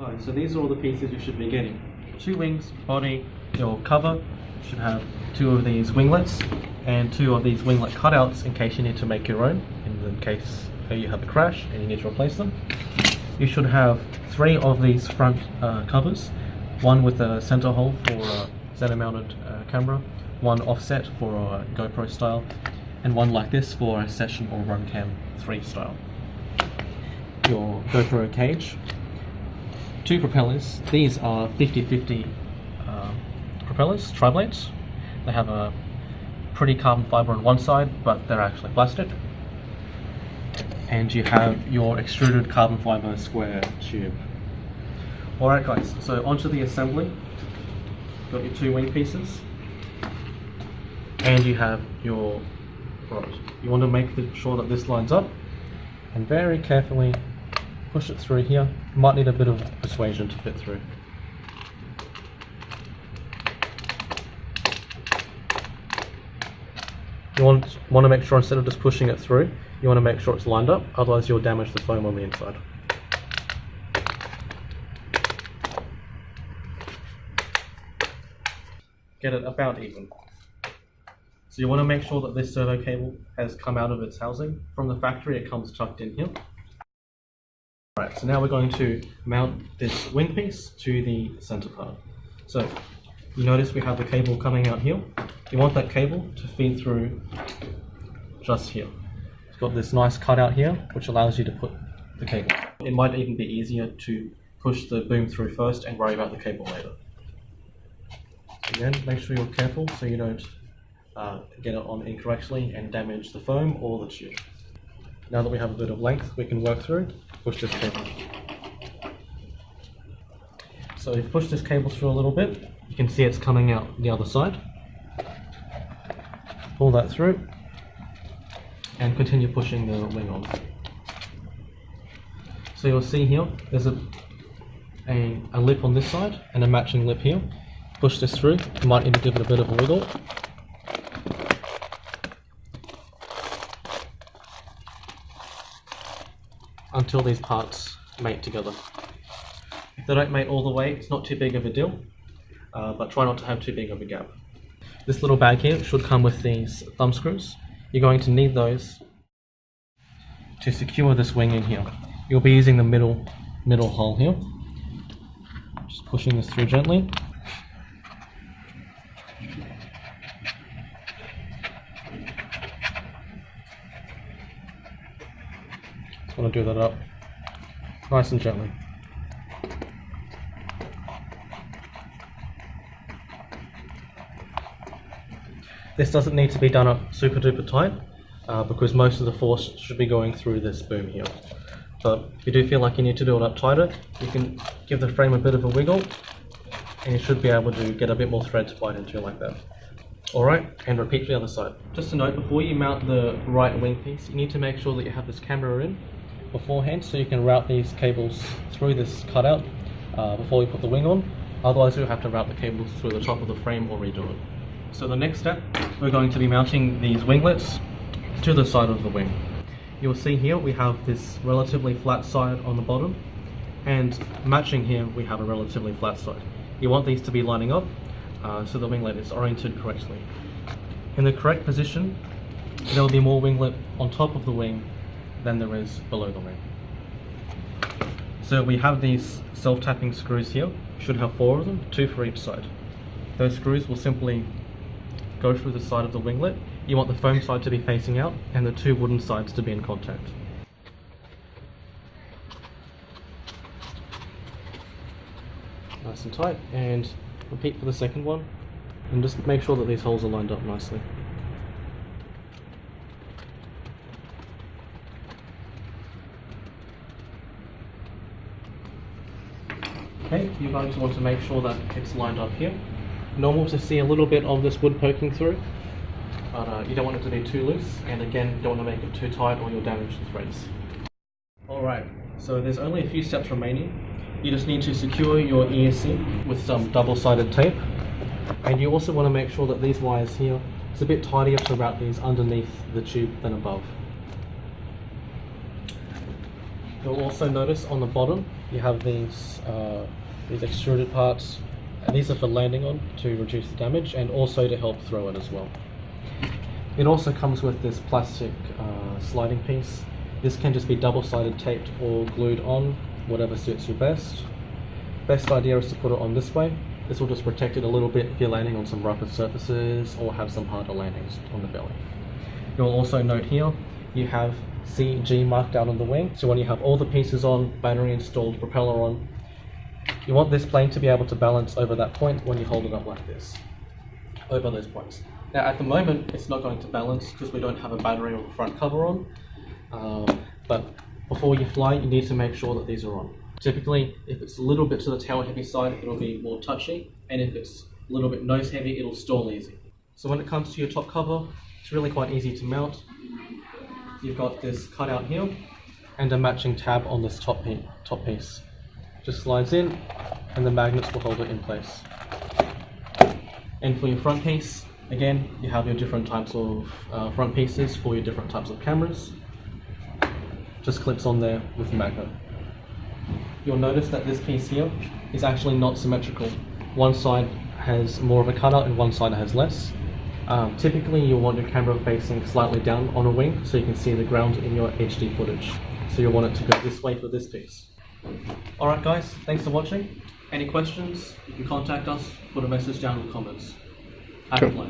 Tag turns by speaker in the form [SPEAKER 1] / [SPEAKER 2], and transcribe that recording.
[SPEAKER 1] Alright, so these are all the pieces you should be getting. 2 wings, body, your cover should have 2 of these winglets and 2 of these winglet cutouts in case you need to make your own, in case you have a crash and you need to replace them. You should have 3 of these front covers, 1 with a center hole for a center mounted camera, 1 offset for a GoPro style, and 1 like this for a session or run cam 3 style. Your GoPro cage, 2 propellers. These are 50-50 propellers, tri-blades. They have a pretty carbon fiber on one side, but they're actually plastic. And you have your extruded carbon fiber square tube. Alright guys, so onto the assembly. Got your 2 wing pieces. And you have your rod. You want to make sure that this lines up and very carefully push it through here. You might need a bit of persuasion to fit through. You want to make sure instead of just pushing it through, you want to make sure it's lined up, otherwise you'll damage the foam on the inside. Get it about even. So you want to make sure that this servo cable has come out of its housing. From the factory it comes tucked in here. Alright, so now we're going to mount this wing piece to the center part. So you notice we have the cable coming out here. You want that cable to feed through just here. It's got this nice cutout here which allows you to put the cable. It might even be easier to push the boom through first and worry about the cable later. Again, make sure you're careful so you don't get it on incorrectly and damage the foam or the tube. Now that we have a bit of length we can work through, push this cable. So we've pushed this cable through a little bit. You can see it's coming out the other side. Pull that through and continue pushing the wing on. So you'll see here there's a lip on this side and a matching lip here. Push this through, you might need to give it a bit of a wiggle. Until these parts mate together. If they don't mate all the way, it's not too big of a deal, but try not to have too big of a gap. This little bag here should come with these thumb screws. You're going to need those to secure this wing in here. You'll be using the middle hole here. Just pushing this through gently. Just want to do that up nice and gently. This doesn't need to be done up super duper tight because most of the force should be going through this boom here. But if you do feel like you need to do it up tighter, you can give the frame a bit of a wiggle and you should be able to get a bit more thread to bite into like that. Alright, and repeat the other side. Just a note, before you mount the right wing piece, you need to make sure that you have this camera in beforehand so you can route these cables through this cutout before you put the wing on. Otherwise you'll have to route the cables through the top of the frame or redo it. So the next step, we're going to be mounting these winglets to the side of the wing. You'll see here we have this relatively flat side on the bottom, and matching here we have a relatively flat side. You want these to be lining up so the winglet is oriented correctly. In the correct position, there will be more winglet on top of the wing than there is below the wing. So we have these self-tapping screws here. You should have 4 of them, 2 for each side. Those screws will simply go through the side of the winglet. You want the foam side to be facing out and the 2 wooden sides to be in contact. Nice and tight, and repeat for the second one, and just make sure that these holes are lined up nicely. Okay, you're going to want to make sure that it's lined up here. Normal to see a little bit of this wood poking through, but you don't want it to be too loose, and again, you don't want to make it too tight or you'll damage the threads. Alright, so there's only a few steps remaining. You just need to secure your ESC with some double-sided tape, and you also want to make sure that these wires here, it's a bit tidier to route these underneath the tube than above. You'll also notice on the bottom you have these extruded parts, and these are for landing on to reduce the damage and also to help throw it as well. It also comes with this plastic sliding piece. This can just be double-sided taped or glued on, whatever suits you best. Best idea is to put it on this way. This will just protect it a little bit if you're landing on some rougher surfaces or have some harder landings on the belly. You'll also note here you have CG marked out on the wing, so when you have all the pieces on, battery installed, propeller on, you want this plane to be able to balance over that point when you hold it up like this, over those points. Now at the moment it's not going to balance because we don't have a battery or front cover on, but before you fly you need to make sure that these are on. Typically if it's a little bit to the tail heavy side it'll be more touchy, and if it's a little bit nose heavy it'll stall easy. So when it comes to your top cover, it's really quite easy to mount. You've got this cutout here and a matching tab on this top piece. Just slides in and the magnets will hold it in place. And for your front piece, again, you have your different types of front pieces for your different types of cameras. Just clips on there with a magnet. You'll notice that this piece here is actually not symmetrical. One side has more of a cutout and one side has less. Typically you'll want your camera facing slightly down on a wing so you can see the ground in your HD footage. So you'll want it to go this way for this piece. Alright guys, thanks for watching. Any questions, you can contact us, put a message down in the comments. Have a play.